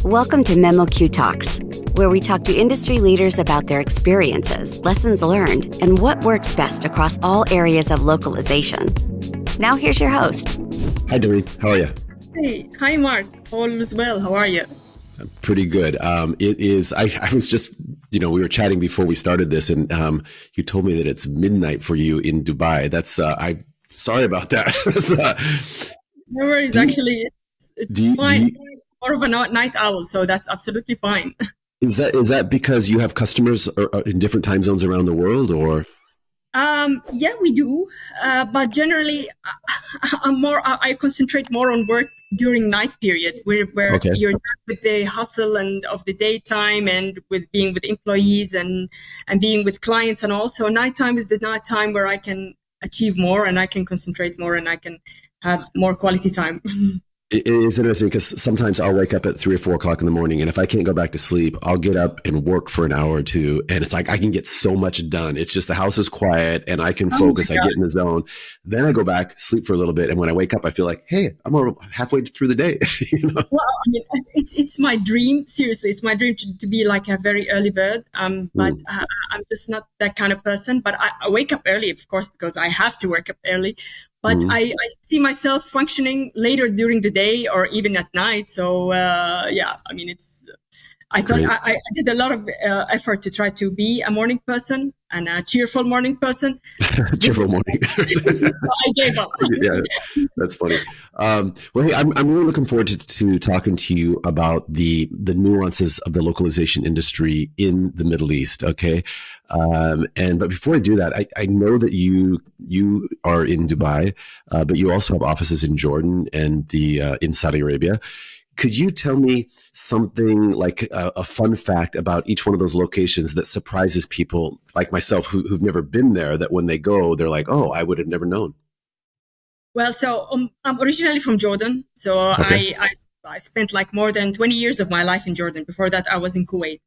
Welcome to memoQ Talks, where we talk to industry leaders about their experiences, lessons learned, and what works best across all areas of localization. Now here's your host. Hi, Dareen. How are you? Hey, hi, Mark. All is well. How are you? I'm pretty good. It is. I was just, we were chatting before we started this, and you told me that it's midnight for you in Dubai. That's. I'm sorry about that. No worries. Actually, it's fine. More of a night owl, so that's absolutely fine. Is that because you have customers in different time zones around the world, or? Yeah, we do. But generally, I concentrate more on work during night period, where Okay. you're not with the hustle and of the daytime and with being with employees and being with clients, and also nighttime is the night time where I can achieve more and I can concentrate more and I can have more quality time. It's interesting because sometimes I'll wake up at 3 or 4 o'clock in the morning, and if I can't go back to sleep, I'll get up and work for an hour or two. And it's like I can get so much done. It's just the house is quiet and I can focus. I get in the zone. Then I go back, sleep for a little bit, and when I wake up, I feel like, hey, I'm halfway through the day. Well, I mean, it's my dream. Seriously, it's my dream to be like a very early bird. But I'm just not that kind of person. But I wake up early, of course, because I have to wake up early. But I see myself functioning later during the day or even at night. So, yeah, I mean, I thought I did a lot of effort to try to be a morning person and a cheerful morning person. Cheerful morning. I gave up. Yeah, that's funny. Well, hey, I'm really looking forward to talking to you about the nuances of the localization industry in the Middle East. Okay, but before I do that, I know that you are in Dubai, but you also have offices in Jordan and in Saudi Arabia. Could you tell me something like a fun fact about each one of those locations that surprises people like myself who've never been there, that when they go, they're like, oh, I would have never known? Well, so I'm originally from Jordan. So Okay. I spent like more than 20 years of my life in Jordan. Before that, I was in Kuwait.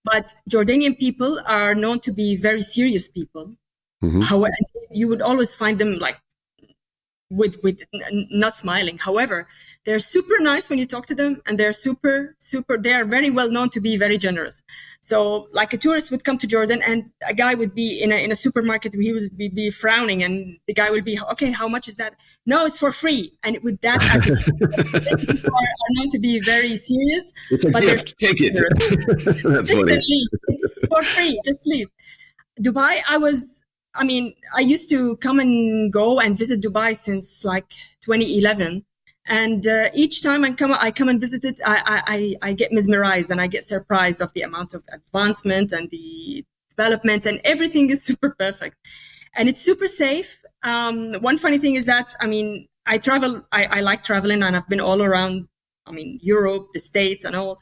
But Jordanian people are known to be very serious people. Mm-hmm. However, you would always find them like with not smiling. However, they're super nice when you talk to them, and they're super. They are very well known to be very generous. So, like a tourist would come to Jordan, and a guy would be in a supermarket. He would be frowning, and the guy would be, okay, how much is that? No, it's for free. And with that attitude, people are known to be very serious. It's a gift. Take it. That's funny. It's for free. Just leave. Dubai, I used to come and go and visit Dubai since like 2011. And each time I come and visit it, I get mesmerized and I get surprised of the amount of advancement and the development, and everything is super perfect. And it's super safe. One funny thing is that, I travel, I like traveling, and I've been all around, Europe, the States and all.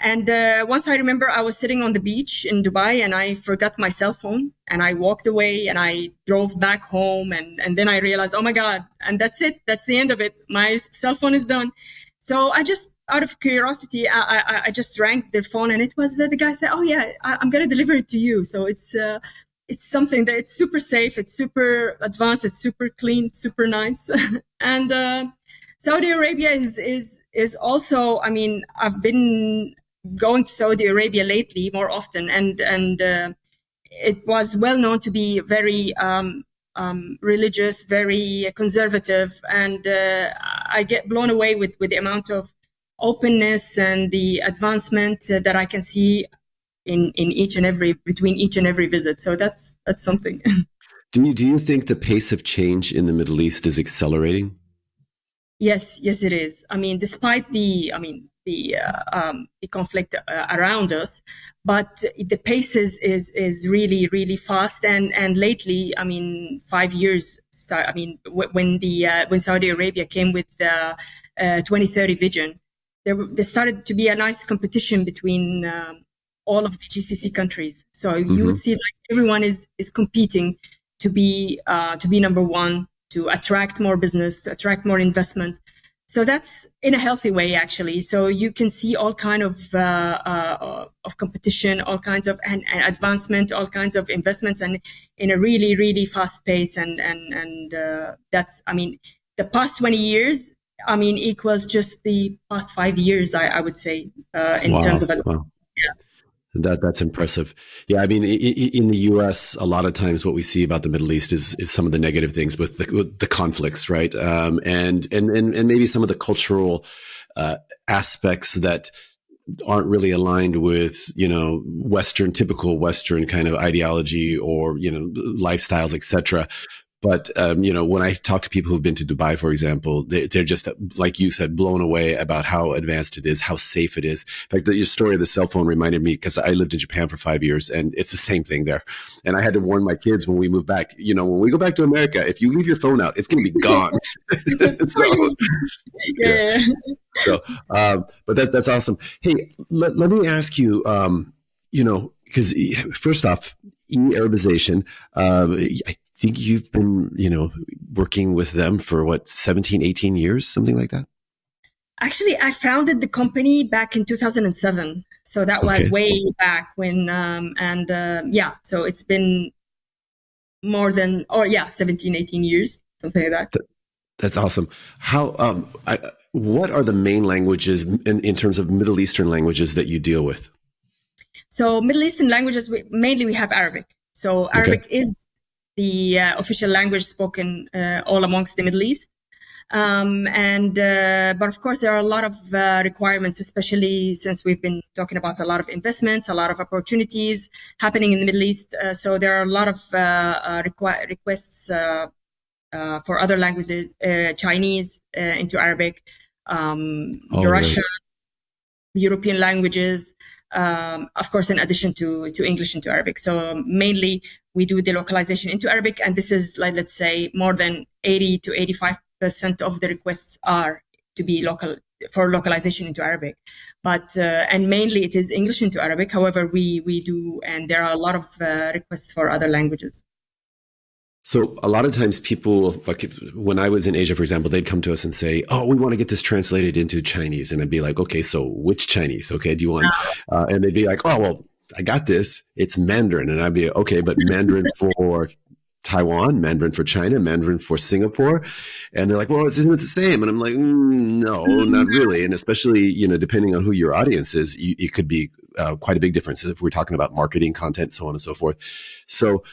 And once I remember I was sitting on the beach in Dubai and I forgot my cell phone, and I walked away and I drove back home, and then I realized, oh my God, and that's it. That's the end of it. My cell phone is done. So I just, out of curiosity, I just rang the phone, and it was the guy said, oh yeah, I'm going to deliver it to you. So it's something that it's super safe. It's super advanced. It's super clean, super nice. And Saudi Arabia is also, I've been going to Saudi Arabia lately more often, and it was well known to be very religious, very conservative, and I get blown away with the amount of openness and the advancement that I can see in between each and every visit. So that's something. Do you think the pace of change in the Middle East is accelerating? Yes, it is. Despite the conflict around us, but the pace is really, really fast. And lately, 5 years. When Saudi Arabia came with the 2030 vision, there started to be a nice competition between all of the GCC countries. So you would see like everyone is competing to be number one, to attract more business, to attract more investment. So that's in a healthy way, actually. So you can see all kind of competition, all kinds of and advancement, all kinds of investments, and in a really, really fast pace. And that's, the past 20 years I mean, equals just the past 5 years, I would say, in terms of. Wow. Yeah. That's impressive. Yeah, I mean, in the U.S., a lot of times what we see about the Middle East is some of the negative things with the conflicts, right? And maybe some of the cultural aspects that aren't really aligned with typical Western kind of ideology or lifestyles, etc. But when I talk to people who've been to Dubai, for example, they're just, like you said, blown away about how advanced it is, how safe it is. In fact, your story of the cell phone reminded me, because I lived in Japan for 5 years, and it's the same thing there. And I had to warn my kids when we moved back. When we go back to America, if you leave your phone out, it's going to be gone. So, yeah. So, but that's awesome. Hey, let me ask you, because first off, e-Arabization, I think you've been, working with them for 17, 18 years, something like that? Actually, I founded the company back in 2007. So that was way back when, so it's been more than, 17, 18 years, something like that. That's awesome. How, what are the main languages in terms of Middle Eastern languages that you deal with? So Middle Eastern languages, mainly we have Arabic. So Arabic is the official language spoken all amongst the Middle East. But of course, there are a lot of requirements, especially since we've been talking about a lot of investments, a lot of opportunities happening in the Middle East. So there are a lot of requests for other languages, Chinese into Arabic, Russian, European languages, of course, in addition to English into Arabic. So mainly we do the localization into Arabic, and this is, like, let's say, more than 80 to 85% of the requests are to be for localization into Arabic. But and mainly it is English into Arabic. However, we do, and there are a lot of requests for other languages. So a lot of times people, like when I was in Asia, for example, they'd come to us and say, "Oh, we want to get this translated into Chinese." And I'd be like, "Okay, so which Chinese? Okay, do you want?" And they'd be like, "Oh, well, I got this. It's Mandarin." And I'd be, "Okay, but Mandarin for Taiwan, Mandarin for China, Mandarin for Singapore?" And they're like, "Well, isn't it the same?" And I'm like, "No, not really." And especially, depending on who your audience is, it could be quite a big difference if we're talking about marketing, content, so on and so forth. So,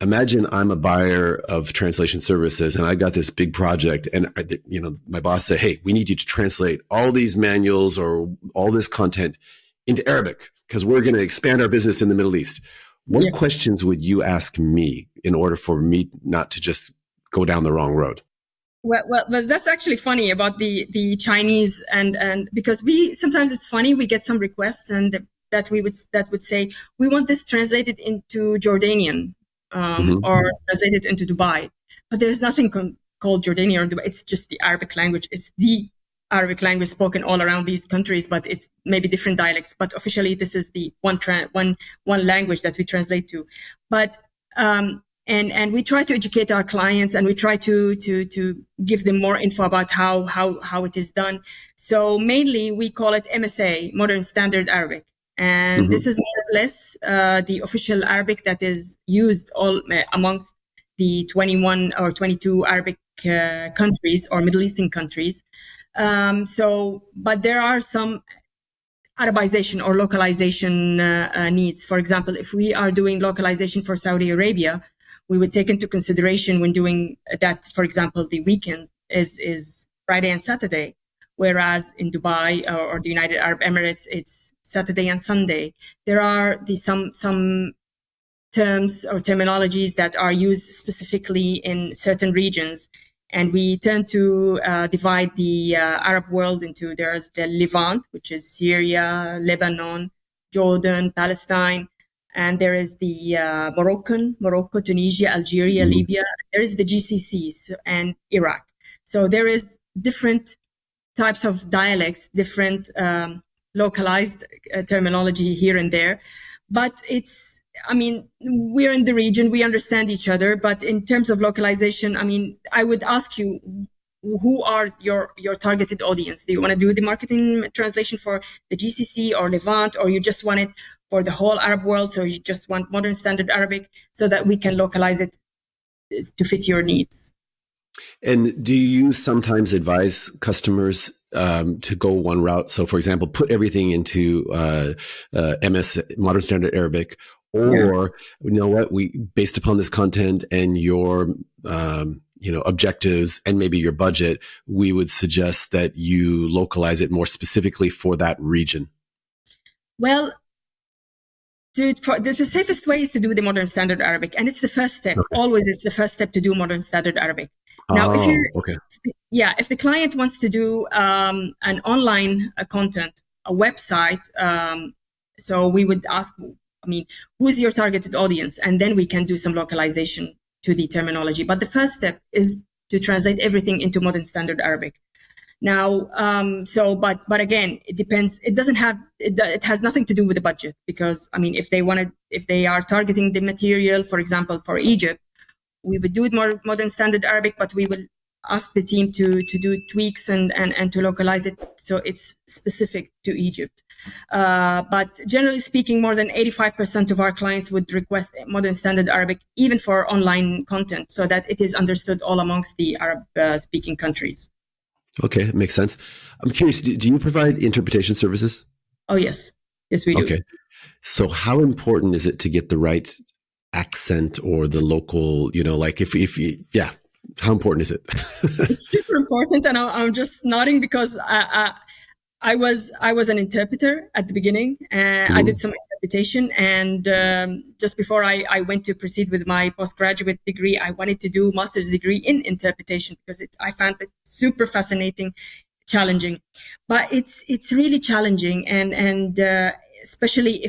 imagine I'm a buyer of translation services and I got this big project, and my boss said, "Hey, we need you to translate all these manuals or all this content into Arabic because we're going to expand our business in the Middle East." What questions would you ask me in order for me not to just go down the wrong road? Well, that's actually funny about the Chinese, and because sometimes it's funny, we get some requests and that would say, "We want this translated into Jordanian." Or translated into Dubai, but there's nothing called Jordanian or Dubai. It's just the Arabic language. It's the Arabic language spoken all around these countries, but it's maybe different dialects. But officially, this is the one language that we translate to. But and we try to educate our clients, and we try to give them more info about how it is done. So mainly, we call it MSA, Modern Standard Arabic. And this is more or less the official Arabic that is used all amongst the 21 or 22 Arabic countries or Middle Eastern countries. But there are some Arabization or localization needs. For example, if we are doing localization for Saudi Arabia, we would take into consideration when doing that, for example, the weekends is Friday and Saturday, whereas in Dubai or the United Arab Emirates, it's Saturday and Sunday. There are some terms or terminologies that are used specifically in certain regions. And we tend to divide the Arab world into, there's the Levant, which is Syria, Lebanon, Jordan, Palestine. And there is the Morocco, Tunisia, Algeria, Libya. There is the GCC and Iraq. So there is different types of dialects, different localized terminology here and there. But we're in the region, we understand each other. But in terms of localization, I would ask you, who are your targeted audience? Do you want to do the marketing translation for the GCC or Levant, or you just want it for the whole Arab world? So you just want Modern Standard Arabic so that we can localize it to fit your needs? And do you sometimes advise customers to go one route? So, for example, put everything into MS, Modern Standard Arabic, Yeah. or you know what, we based upon this content and your objectives and maybe your budget, we would suggest that you localize it more specifically for that region. Well, the safest way is to do the Modern Standard Arabic, and it's the first step. Okay. Always, it's the first step to do Modern Standard Arabic. Now, if the client wants to do an online content, a website, so we would ask, who's your targeted audience, and then we can do some localization to the terminology. But the first step is to translate everything into Modern Standard Arabic. Now, but again, it depends. It has nothing to do with the budget, because if they are targeting the material, for example, for Egypt, we would do it more Modern Standard Arabic, but we will ask the team to do tweaks and to localize it so it's specific to Egypt. But generally speaking, more than 85% of our clients would request Modern Standard Arabic, even for online content, so that it is understood all amongst the Arab-speaking countries. Okay, it makes sense. I'm curious, do you provide interpretation services? Oh, yes. Yes, we do. Okay. So how important is it to get the right accent or the local, how important is it? It's super important. And I'm just nodding because I was an interpreter at the beginning. I did some interpretation, and just before I went to proceed with my postgraduate degree, I wanted to do master's degree in interpretation because I found it super fascinating, challenging. But it's really challenging, and especially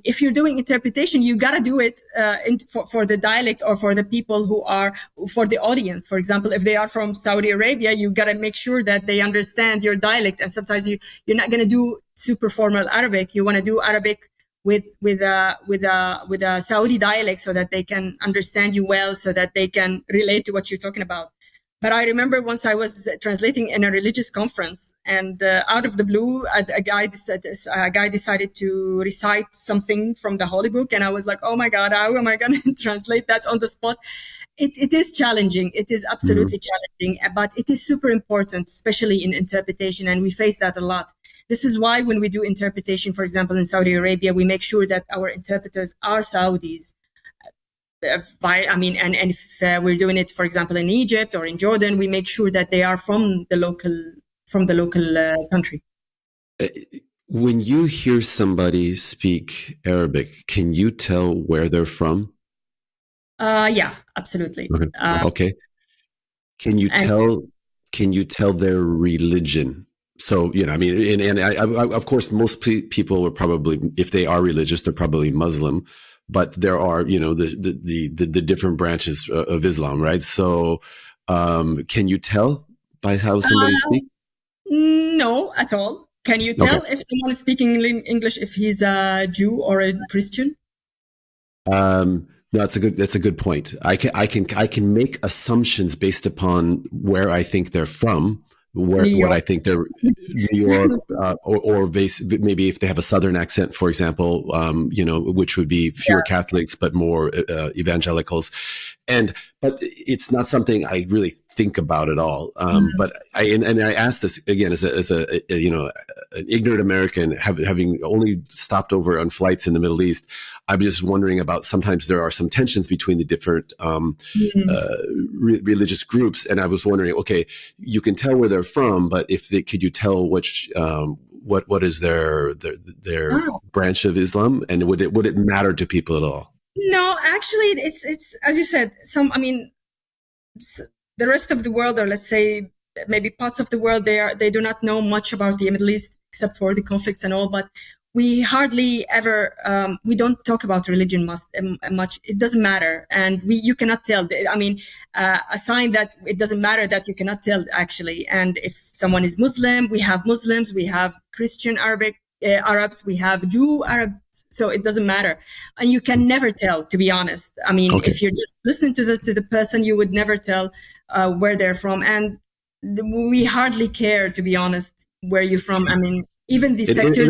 if you're doing interpretation, you got to do it for the dialect or for the people for the audience. For example, if they are from Saudi Arabia, you got to make sure that they understand your dialect. And sometimes you're not going to do super formal Arabic. You want to do Arabic with a Saudi dialect so that they can understand you well, so that they can relate to what you're talking about. But I remember once I was translating in a religious conference, and out of the blue, a guy decided to recite something from the Holy Book, and I was like, "Oh my God, how am I going to translate that on the spot?" It is challenging. It is absolutely challenging, but it is super important, especially in interpretation, and we face that a lot. This is why when we do interpretation, for example, in Saudi Arabia, we make sure that our interpreters are Saudis. And if we're doing it, for example, in Egypt or in Jordan, we make sure that they are from the local country. When you hear somebody speak Arabic, can you tell where they're from? Yeah, absolutely. Okay. Can you tell their religion? So, of course, most people are probably, if they are religious, they're probably Muslim. But there are, the different branches of Islam, right? So, can you tell by how somebody speaks? No, at all. Can you tell if someone is speaking English if he's a Jew or a Christian? No, that's a good point. I can make assumptions based upon where I think they're from. What I think they're New York, or maybe if they have a Southern accent, for example, which would be fewer Catholics but more evangelicals, but it's not something I really think about at all. But I asked this again as a an ignorant American, having only stopped over on flights in the Middle East. I'm just wondering about, sometimes there are some tensions between the different religious groups, and I was wondering, okay, you can tell where they're from, but could you tell which what is their branch of Islam, and would it matter to people at all? No, actually, it's as you said. The rest of the world, or let's say maybe parts of the world, they do not know much about the Middle East except for the conflicts and all, but we hardly ever, we don't talk about religion much. It doesn't matter. And you cannot tell. A sign that it doesn't matter that you cannot tell, actually. And if someone is Muslim, we have Muslims, we have Christian Arabs, we have Jew Arabs. So it doesn't matter. And you can never tell, to be honest. If you're just listening to the person, you would never tell where they're from. And we hardly care, to be honest, where you're from. even the And, sectors.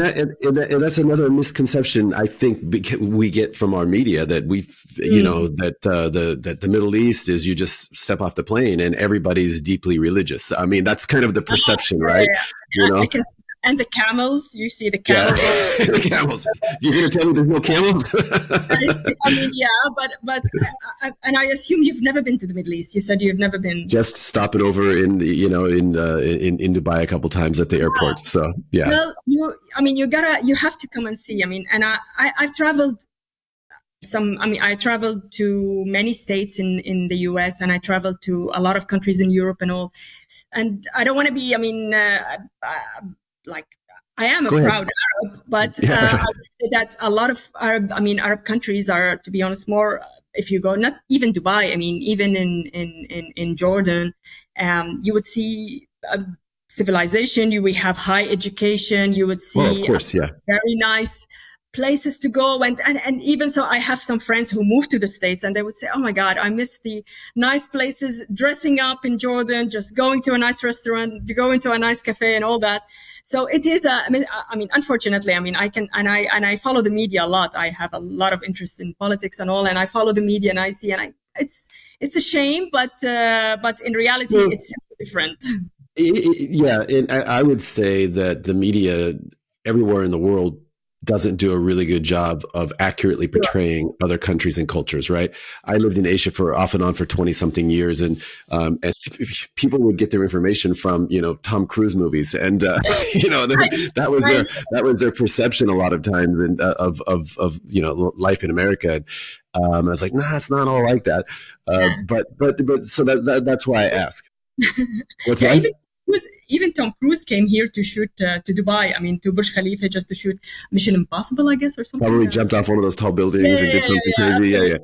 and that's another misconception I think we get from our media, that that the Middle East is, you just step off the plane and everybody's deeply religious. I mean, that's kind of the perception, right? I can see, and the camels. You see the Yeah, camels. the camels. You're going to tell me there's no camels? I mean, yeah, but and I assume you've never been to the Middle East. You said you've never been. Just stopping over in Dubai a couple times at the airport. So yeah. Well, you have to come and see. I mean, and I've traveled I traveled to many states in the US, and I traveled to a lot of countries in Europe and all. And I don't want to be, like, I am a proud Arab, but I would say that a lot of Arab countries are, to be honest, more, if you go, not even Dubai, I mean, even in Jordan, you would see civilization, we have high education, you would see of course, very nice places to go. And even so, I have some friends who moved to the States, and they would say, oh my God, I miss the nice places, dressing up in Jordan, just going to a nice restaurant, going to a nice cafe and all that. So it is, unfortunately, I follow the media a lot. I have a lot of interest in politics and all, and I follow the media, and I see, and it's a shame, but in reality, it's different. Yeah. And I would say that the media everywhere in the world doesn't do a really good job of accurately portraying other countries and cultures, right? I lived in Asia off and on for 20 something years, and people would get their information from, Tom Cruise movies, and that was their perception a lot of times, and of life in America. I was like, nah, it's not all like that. But so that's why I ask. What's that? Even Tom Cruise came here to shoot to Dubai. I mean, to Burj Khalifa, just to shoot Mission Impossible, I guess, or something. Probably jumped off one of those tall buildings and did something crazy.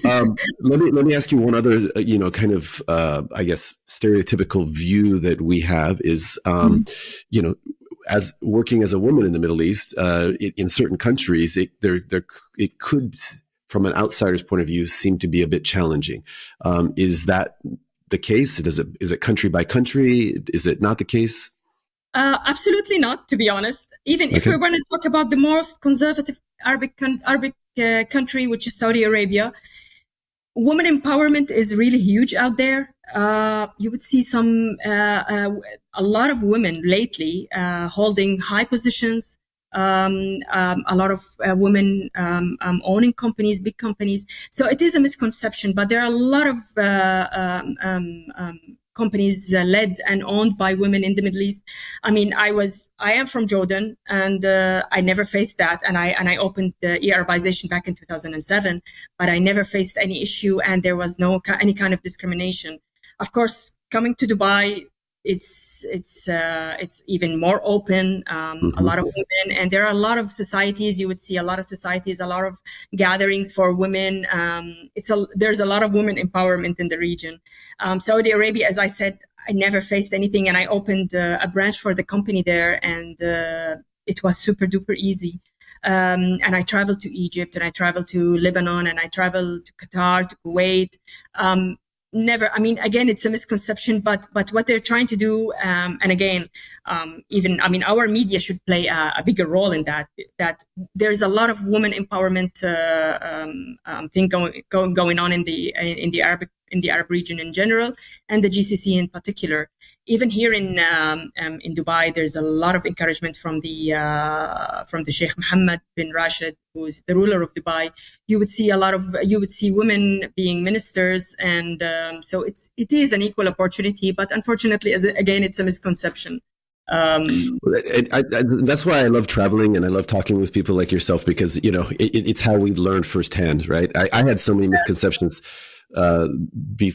Yeah. Let me ask you one other, kind of, I guess, stereotypical view that we have is, as working as a woman in the Middle East, in certain countries, it could, from an outsider's point of view, seem to be a bit challenging. Is that the case? Is it country by country? Is it not the case? Absolutely not, to be honest. Even if we're going to talk about the most conservative Arabic country, which is Saudi Arabia, women empowerment is really huge out there. You would see a lot of women lately holding high positions. A lot of women owning companies, big companies. So it is a misconception, but there are a lot of companies led and owned by women in the Middle East. I mean, I am from Jordan, and I never faced that. And I opened e-Arabization back in 2007, but I never faced any issue, and there was any kind of discrimination. Of course, coming to Dubai, it's even more open, a lot of women, and there are a lot of societies. You would see a lot of societies, a lot of gatherings for women. There's a lot of women empowerment in the region. Saudi Arabia, as I said, I never faced anything, and I opened a branch for the company there, and it was super duper easy. And I traveled to Egypt, and I traveled to Lebanon, and I traveled to Qatar, to Kuwait. Never. I mean, again, it's a misconception, but what they're trying to do, and again, our media should play a bigger role in that. That there's a lot of women empowerment thing going on in the Arab region in general, and the GCC in particular. Even here in Dubai, there's a lot of encouragement from the Sheikh Mohammed bin Rashid, who's the ruler of Dubai. You would see women being ministers, and so it is an equal opportunity. But unfortunately, again, it's a misconception. That's why I love traveling, and I love talking with people like yourself, because it's how we learn firsthand, right? I had so many misconceptions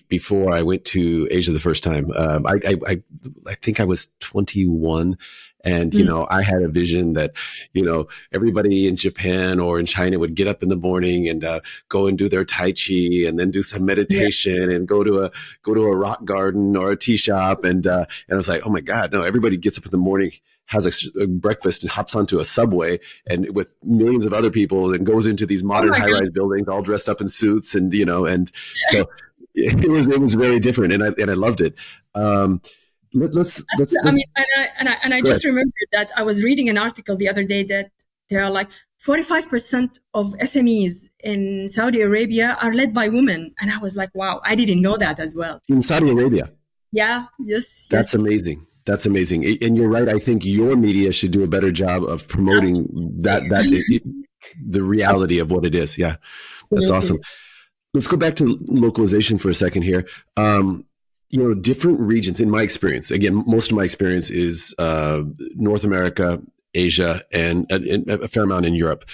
before I went to Asia the first time. I think I was 21, and I had a vision that everybody in Japan or in China would get up in the morning and go and do their Tai Chi, and then do some meditation, and go to a rock garden or a tea shop, and I was like, oh my God, no! Everybody gets up in the morning, has a breakfast, and hops onto a subway, and with millions of other people, and goes into these modern high-rise buildings, all dressed up in suits, and so it was very different, and I loved it. let's I mean, and I go ahead. just remembered that I was reading an article the other day that there are like 45% of SMEs in Saudi Arabia are led by women. And I was like, wow, I didn't know that as well. In Saudi Arabia. Yeah, yes. That's amazing. That's amazing. And you're right. I think your media should do a better job of promoting the reality of what it is. Yeah, that's awesome. Let's go back to localization for a second here. Different regions, in my experience, again, most of my experience is North America, Asia, and a fair amount in Europe.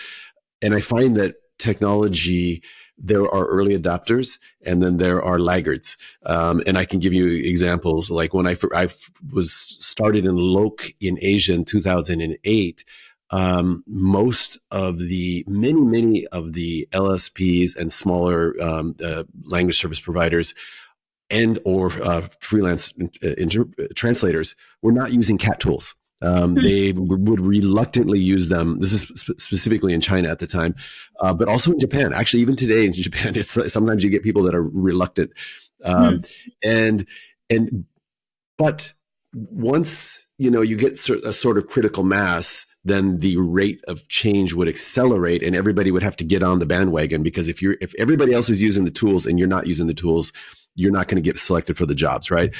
And I find that technology, there are early adopters and then there are laggards. And I can give you examples. Like when I was started in Loc in Asia in 2008, most of many of the LSPs and smaller language service providers and or freelance translators were not using CAT tools. They would reluctantly use them. This is specifically in China at the time, but also in Japan. Actually, even today in Japan, it's sometimes you get people that are reluctant. But once you get a sort of critical mass, then the rate of change would accelerate, and everybody would have to get on the bandwagon. Because if everybody else is using the tools and you're not using the tools, you're not going to get selected for the jobs, right?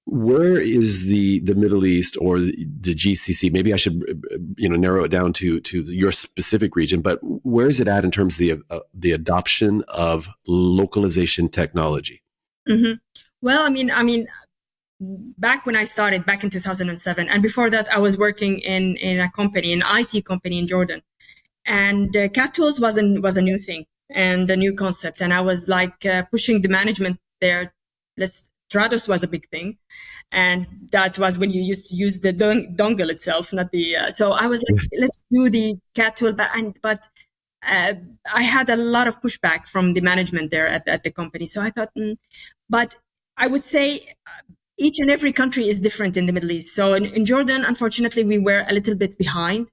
Where is the Middle East or the GCC? Maybe I should narrow it down to your specific region, but where is it at in terms of the adoption of localization technology? Mm-hmm. Well, I mean, back when I started back in 2007, and before that, I was working in a company, an IT company in Jordan, and CAT tools was a new thing and a new concept, and I was like pushing the management there. Stratos was a big thing, and that was when you used to use the dongle itself, not the. So I was like, let's do the CAT tool, but I had a lot of pushback from the management there at the company. So I thought, but I would say each and every country is different in the Middle East. So in Jordan, unfortunately, we were a little bit behind.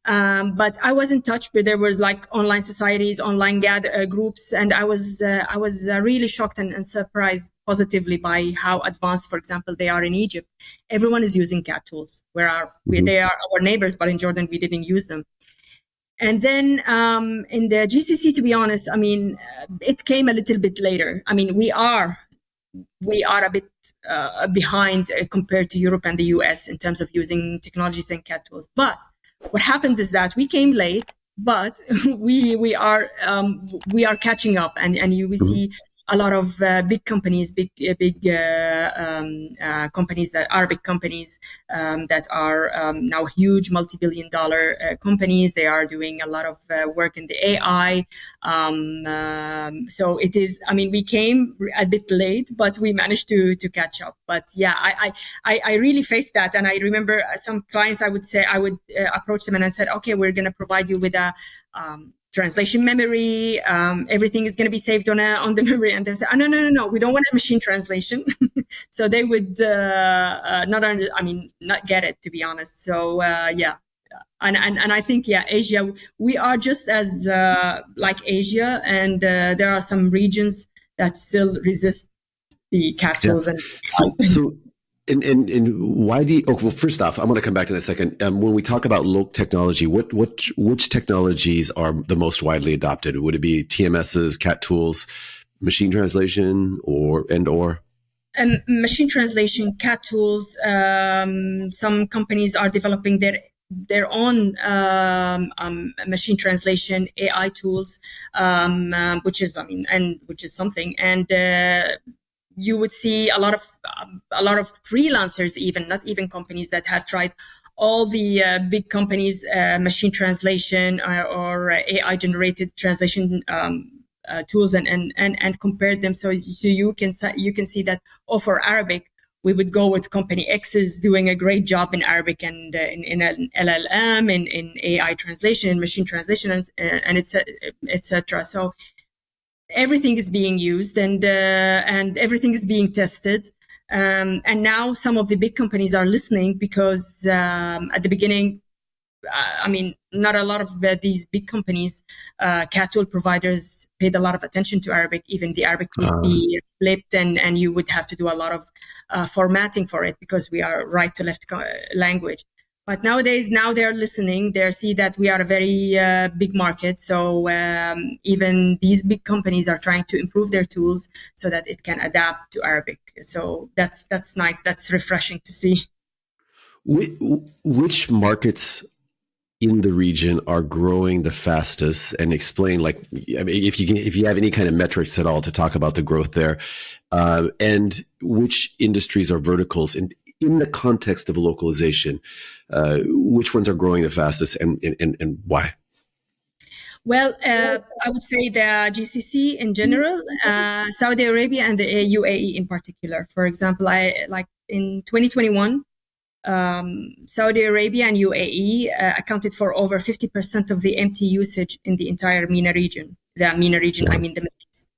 But I was in touch, but there was like online societies, online groups, and I was really shocked and surprised positively by how advanced, for example, they are in Egypt. Everyone is using CAT tools. They are our neighbors, but in Jordan we didn't use them. And then in the GCC, to be honest, I mean, it came a little bit later. I mean, we are a bit behind compared to Europe and the US in terms of using technologies and CAT tools, but what happened is that we came late, but we are catching up, and you will see a lot of big companies, companies that are big companies that are now huge multi-billion-dollar companies. They are doing a lot of work in the AI. So it is. I mean, we came a bit late, but we managed to catch up. But yeah, I really faced that, and I remember some clients. I would approach them and I said, okay, we're going to provide you with a translation memory. Everything is going to be saved on the memory, and they say, oh, no, we don't want a machine translation. So they would not get it, to be honest. So yeah, and I think Asia, we are just as like Asia, and there are some regions that still resist the CAT tools. And why do you, well, first off, I'm going to come back to that second. When we talk about local technology, which technologies are the most widely adopted? Would it be TMSs, CAT tools, machine translation, or? Machine translation, CAT tools. Some companies are developing their own machine translation AI tools, which is something. And you would see a lot of freelancers, not even companies, that have tried all the big companies machine translation or AI generated translation tools and compared them. So you can see that for Arabic, we would go with company X is doing a great job in Arabic and in an LLM, in AI translation, machine translation, and etc. So everything is being used and everything is being tested. And now some of the big companies are listening because at the beginning, I mean, not a lot of these big companies, CAT tool providers paid a lot of attention to Arabic. Even the Arabic would be flipped, and you would have to do a lot of formatting for it because we are right to left language. But nowadays, now they're listening. They see that we are a very big market. So even these big companies are trying to improve their tools so that it can adapt to Arabic. So that's nice. That's refreshing to see. Which markets in the region are growing the fastest? And explain, like, I mean, if you have any kind of metrics at all to talk about the growth there, and which industries or verticals in the context of localization, which ones are growing the fastest and why? Well, I would say the GCC in general, Saudi Arabia and the UAE in particular. For example, in 2021, Saudi Arabia and UAE accounted for over 50% of the MT usage in the entire MENA region. The MENA region, I mean the Middle East.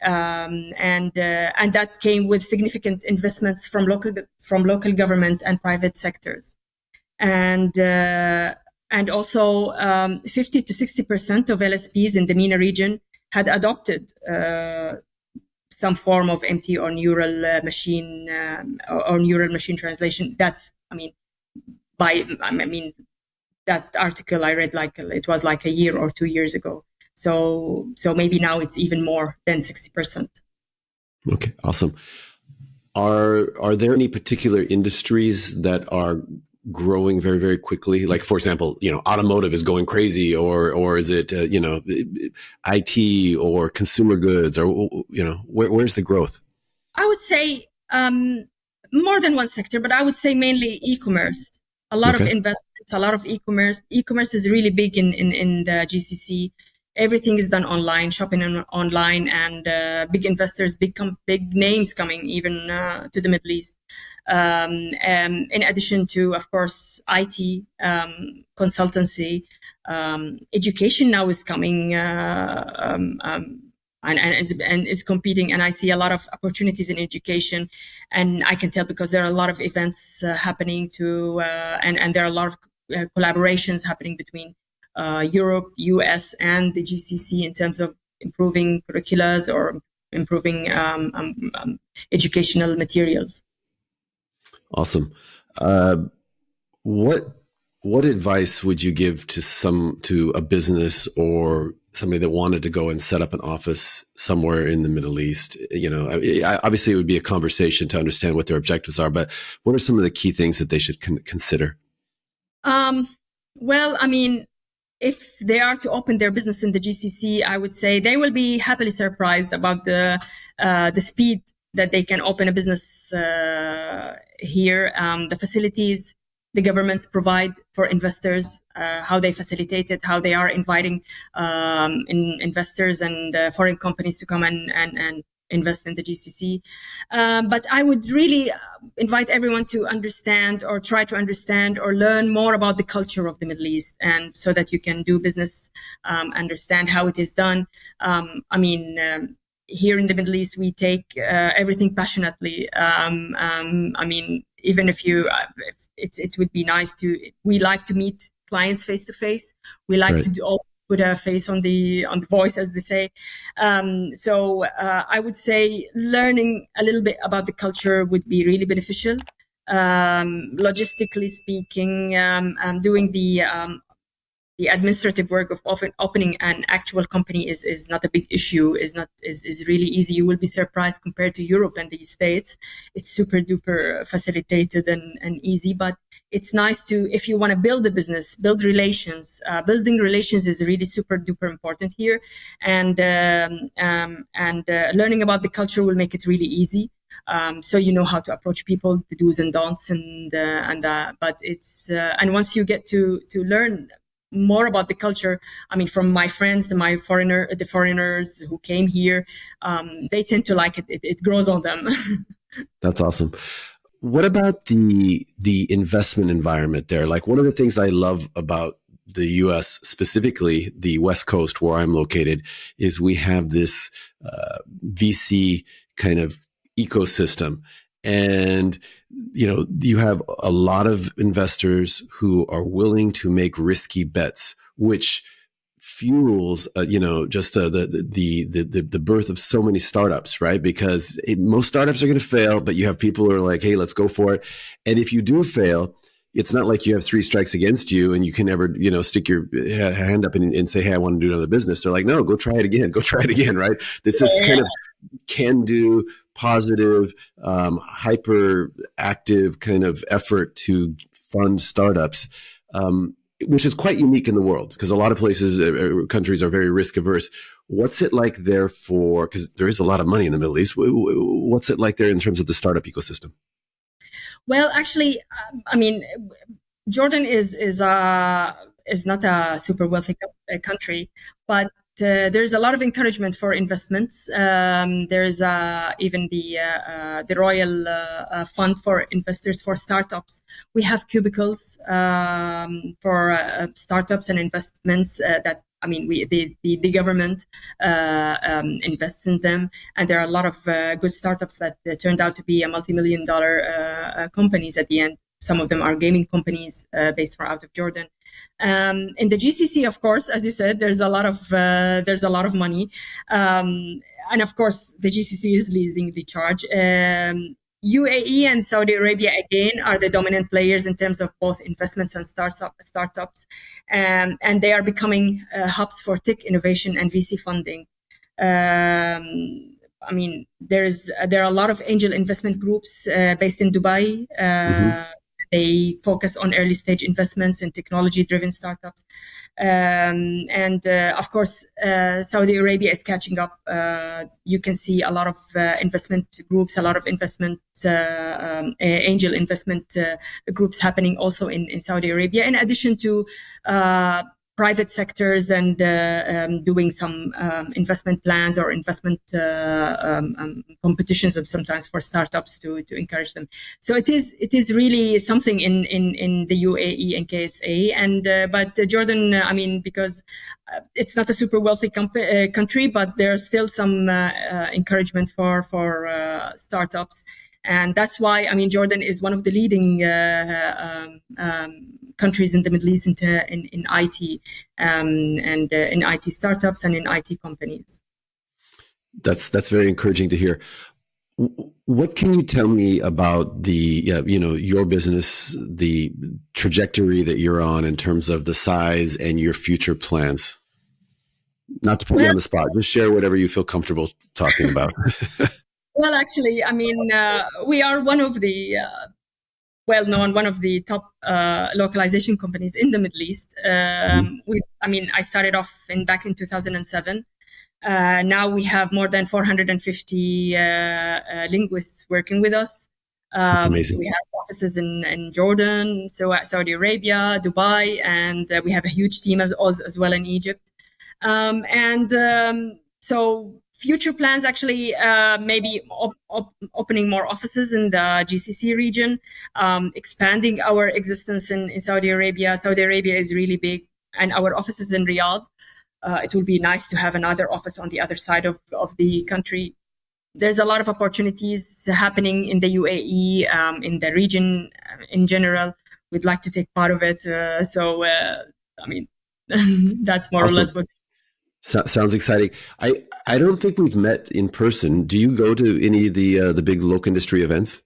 And that came with significant investments from local government and private sectors, and also 50 to 60% of LSPs in the MENA region had adopted some form of MT or neural machine or neural machine translation. That's, that article I read, like it was like a year or 2 years ago. So maybe now it's even more than 60%. Okay, awesome. Are there any particular industries that are growing very, very quickly? Like, for example, automotive is going crazy, or is it, IT or consumer goods, or, where's the growth? I would say more than one sector, but I would say mainly e-commerce. A lot of investments, a lot of e-commerce. E-commerce is really big in the GCC. Everything is done online, shopping online, and big investors, big names coming even to the Middle East. In addition to, of course, IT, consultancy, education now is coming and is competing. And I see a lot of opportunities in education, and I can tell because there are a lot of events happening and there are a lot of collaborations happening between Europe, US, and the GCC in terms of improving curriculums or improving educational materials. Awesome. What advice would you give to a business or somebody that wanted to go and set up an office somewhere in the Middle East? Obviously it would be a conversation to understand what their objectives are, but what are some of the key things that they should consider? Well, if they are to open their business in the GCC, I would say they will be happily surprised about the speed that they can open a business here. The facilities the governments provide for investors, how they facilitate it, how they are inviting investors and foreign companies to come and invest in the GCC. But I would really invite everyone to understand or try to understand or learn more about the culture of the Middle East, and so that you can do business, understand how it is done. Here in the Middle East, we take everything passionately. Even if it would be nice we like to meet clients face to face. We like to put a face on the voice, as they say. So I would say learning a little bit about the culture would be really beneficial. Logistically speaking, doing the administrative work of opening an actual company is not a big issue, is really easy. You will be surprised compared to Europe and the States. It's super duper facilitated and easy, but it's nice if you want to build a business, build relations. Building relations is really super duper important here. And learning about the culture will make it really easy. So you know how to approach people, the do's and don'ts, but it's, and once you get to learn more about the culture, from my friends, the foreigners who came here, they tend to like it. It grows on them. That's awesome. What about the investment environment there? Like, one of the things I love about the U.S., specifically the West Coast where I'm located, is we have this VC kind of ecosystem. And, you have a lot of investors who are willing to make risky bets, which fuels, just the birth of so many startups, right? Because most startups are going to fail, but you have people who are like, hey, let's go for it. And if you do fail, it's not like you have 3 strikes against you and you can never, stick your hand up and say, hey, I want to do another business. They're like, no, go try it again, right? This is kind of can do, positive, hyper-active kind of effort to fund startups, which is quite unique in the world because a lot of places, countries are very risk averse. What's it like there because there is a lot of money in the Middle East. What's it like there in terms of the startup ecosystem? Well, actually, Jordan is not a super wealthy country, but there's a lot of encouragement for investments. There's even the Royal Fund for Investors for Startups. We have cubicles for startups and investments the government invests in them, and there are a lot of good startups that turned out to be a multi-million-dollar companies at the end. Some of them are gaming companies based out of Jordan. In the GCC, of course, as you said, there's a lot of money, and of course, the GCC is leading the charge. UAE and Saudi Arabia, again, are the dominant players in terms of both investments and startups. And they are becoming hubs for tech innovation and VC funding. There are a lot of angel investment groups based in Dubai. They focus on early stage investments in technology-driven startups. Of course, Saudi Arabia is catching up. You can see a lot of investment groups, a lot of angel investment groups happening also in Saudi Arabia, in addition to private sectors and doing some investment plans or investment competitions of sometimes for startups to encourage them. So it is really something in the UAE and KSA, but Jordan, because it's not a super wealthy country, but there's still some encouragement for startups. And that's why, Jordan is one of the leading countries in the Middle East in IT and in IT startups and in IT companies. That's very encouraging to hear. What can you tell me about your business, the trajectory that you're on in terms of the size and your future plans? Not to put you on the spot, just share whatever you feel comfortable talking about. Well, actually, we are one of the well-known, one of the top localization companies in the Middle East. I started off back in 2007. Now we have more than 450 linguists working with us. That's amazing. We have offices in Jordan, Saudi Arabia, Dubai, and we have a huge team as well in Egypt. So future plans, actually, maybe opening more offices in the GCC region, expanding our existence in Saudi Arabia. Saudi Arabia is really big, and our office is in Riyadh. It will be nice to have another office on the other side of the country. There's a lot of opportunities happening in the UAE, in the region in general. We'd like to take part of it. That's more or less what. Sounds exciting. I don't think we've met in person. Do you go to any of the big local industry events?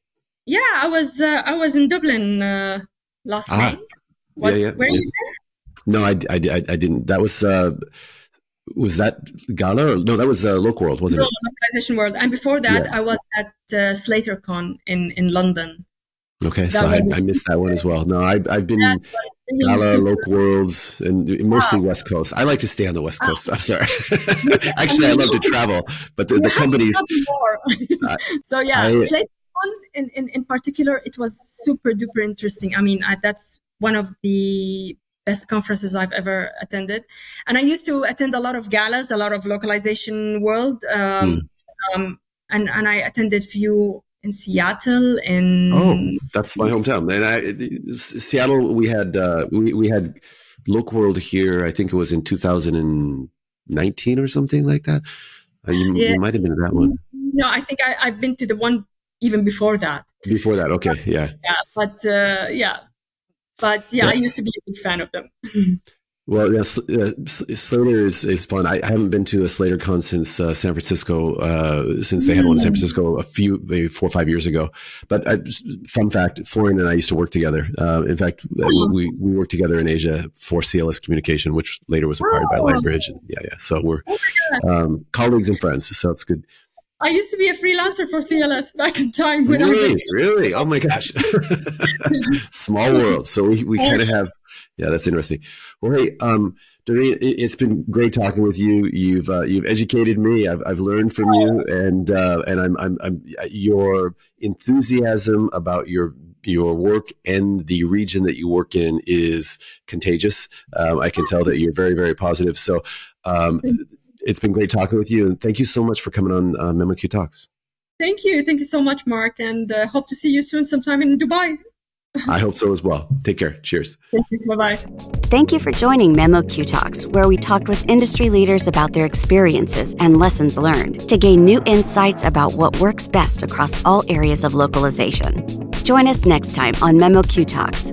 Yeah, I was in Dublin last May. Were you there? No, I didn't. That was that Gala? No, that was Local World, wasn't it? Localization World. And before that, I was at SlaterCon in London. Okay, so I missed that one as well. No, I've been Gala, Local Worlds, and mostly West Coast. I like to stay on the West Coast. I'm sorry. Actually, I love to travel, but the companies. So SlaterCon in particular, it was super duper interesting. That's one of the best conferences I've ever attended, and I used to attend a lot of galas, a lot of Localization World, and I attended few in Seattle. That's my hometown. And Seattle, we had Local World here. I think it was in 2019 or something like that. You might have been at that one. No, I think I've been to the one even before that. Before that, okay, yeah. I used to be a big fan of them. Well, yeah, Slater is fun. I haven't been to a SlaterCon since San Francisco, since they had one in San Francisco maybe 4 or 5 years ago. But fun fact, Florian and I used to work together. In fact, we worked together in Asia for CLS Communication, which later was acquired by Lightbridge. And so we're colleagues and friends. So it's good. I used to be a freelancer for CLS back in time. Really? Oh my gosh. Small world. So we kind of have, that's interesting. Well, hey, Dareen, it's been great talking with you. You've educated me. I've learned from you, and I'm your enthusiasm about your work and the region that you work in is contagious. I can tell that you're very, very positive. So, it's been great talking with you, and thank you so much for coming on memoQ Talks. Thank you so much, Mark, and hope to see you soon sometime in Dubai. I hope so as well. Take care. Cheers. Thank you. Bye-bye. Thank you for joining memoQ Talks, where we talked with industry leaders about their experiences and lessons learned to gain new insights about what works best across all areas of localization. Join us next time on memoQ Talks.